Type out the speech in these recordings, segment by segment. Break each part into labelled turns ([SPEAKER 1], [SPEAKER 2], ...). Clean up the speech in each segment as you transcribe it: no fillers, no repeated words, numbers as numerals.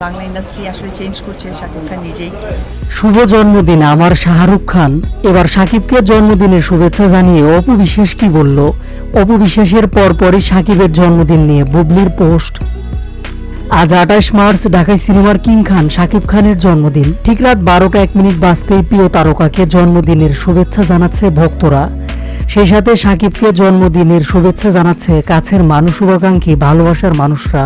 [SPEAKER 1] Bangla industry আসলে change করছে শাকিব খান নিজেই।
[SPEAKER 2] শুভ জন্মদিন আমার শাহরুখ খান। এবার শাকিবকে জন্মদিনের শুভেচ্ছা জানিয়ে অপু বিশ্বাস কি বলল? অপু বিশ্বাসের পরপরই শাকিবের জন্মদিন নিয়ে বুবলির পোস্ট। আজ 28 মার্চ ঢাকায় সিনেমার কিং খান শাকিব খানের জন্মদিন। ঠিক রাত 12টা 1 মিনিট বাজতেই প্রিয় তারকাকে জন্মদিনের শুভেচ্ছা জানাচ্ছে ভক্তরা। সেই সাথে শাকিবকে জন্মদিনের শুভেচ্ছা জানাচ্ছে কাছের মানুষ, শুভাকাঙ্ক্ষী, ভালোবাসার মানুষরা।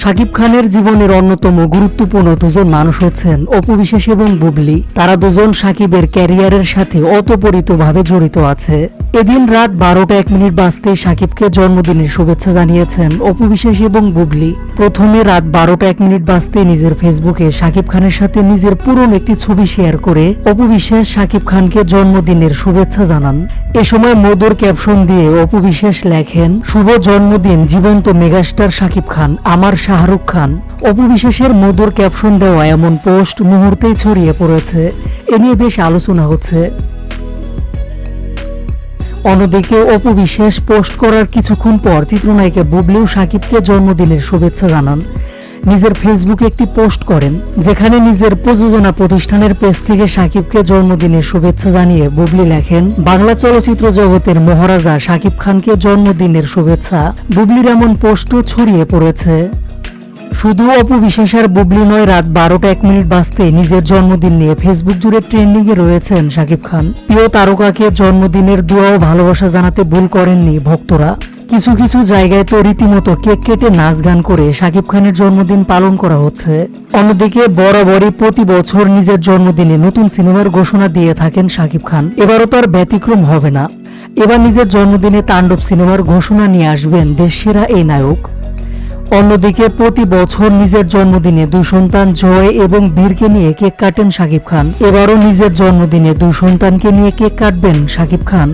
[SPEAKER 2] শাকিব খানের জীবনের অন্যতম গুরুত্বপূর্ণ দুজন মানুষ হচ্ছেন অপু বিশ্বাস এবং বুবলি। তারা দুজন শাকিবের ক্যারিয়ারের সাথে ওতপ্রোতভাবে জড়িত আছে। এদিন রাত 12টা 1 মিনিট বাজতেই শাকিবকে জন্মদিনের শুভেচ্ছা জানিয়েছেন অপু বিশ্বাস এবং বুবলি। প্রথমে রাত 12টা 1 মিনিট বাজতেই নিজের ফেসবুকে শাকিব খানের সাথে নিজের পুরনো একটি ছবি শেয়ার করে অপু বিশ্বাস শাকিব খানকে জন্মদিনের শুভেচ্ছা জানান। এ সময় মধুর ক্যাপশন দিয়ে অপু বিশ্বাস লেখেন, শুভ জন্মদিন জীবন্ত মেগাস্টার শাকিব খান, আমার শাহরুখ খান। অপু বিশ্বাসের মধুর ক্যাপশন দেওয়া এমন পোস্ট মুহূর্তেই ছড়িয়ে পড়েছে। এ নিয়ে বেশ আলোচনা হচ্ছে। অন্যদিকে অপু বিশ্বাস পোস্ট করার কিছুক্ষণ পর চিত্রনায়িকা বুবলিও শাকিবকে জন্মদিনের শুভেচ্ছা জানান। নিজের ফেসবুকে একটি পোস্ট করেন, যেখানে নিজের প্রযোজনা প্রতিষ্ঠানের পেজ থেকে শাকিবকে জন্মদিনের শুভেচ্ছা জানিয়ে বুবলি লেখেন, বাংলা চলচ্চিত্র জগতের মহারাজা শাকিব খানকে জন্মদিনের শুভেচ্ছা। বুবলির এমন পোস্টও ছড়িয়ে পড়েছে। শুধু অপু বিশ্বাস আর বুবলি নয়, রাত 12টা 1 মিনিট বাজতেই নিজের জন্মদিন নিয়ে ফেসবুক জুড়ে ট্রেন্ডিং এ রয়েছেন শাকিব খান। প্রিয় তারকাকে জন্মদিনের দোয়া ও ভালোবাসা জানাতে ভুল করেননি ভক্তরা। কিছু কিছু জায়গায় তো রীতিমতো কেক কেটে নাচ গান করে শাকিব খানের জন্মদিন পালন করা হচ্ছে। অন্যদিকে বরাবরই প্রতি বছর নিজের জন্মদিনে নতুন সিনেমার ঘোষণা দিয়ে থাকেন শাকিব খান। এবারও তার ব্যতিক্রম হবে না। এবার নিজের জন্মদিনে তাণ্ডব সিনেমার ঘোষণা নিয়ে আসবেন দেশসেরা এই নায়ক। অন্যদিকে প্রতি বছর নিজের জন্মদিনে দুই সন্তান জয় এবং বীরকে নিয়ে কেক কাটেন শাকিব খান। এবারও নিজের জন্মদিনে দুই সন্তানকে নিয়ে কেক কাটবেন শাকিব খান।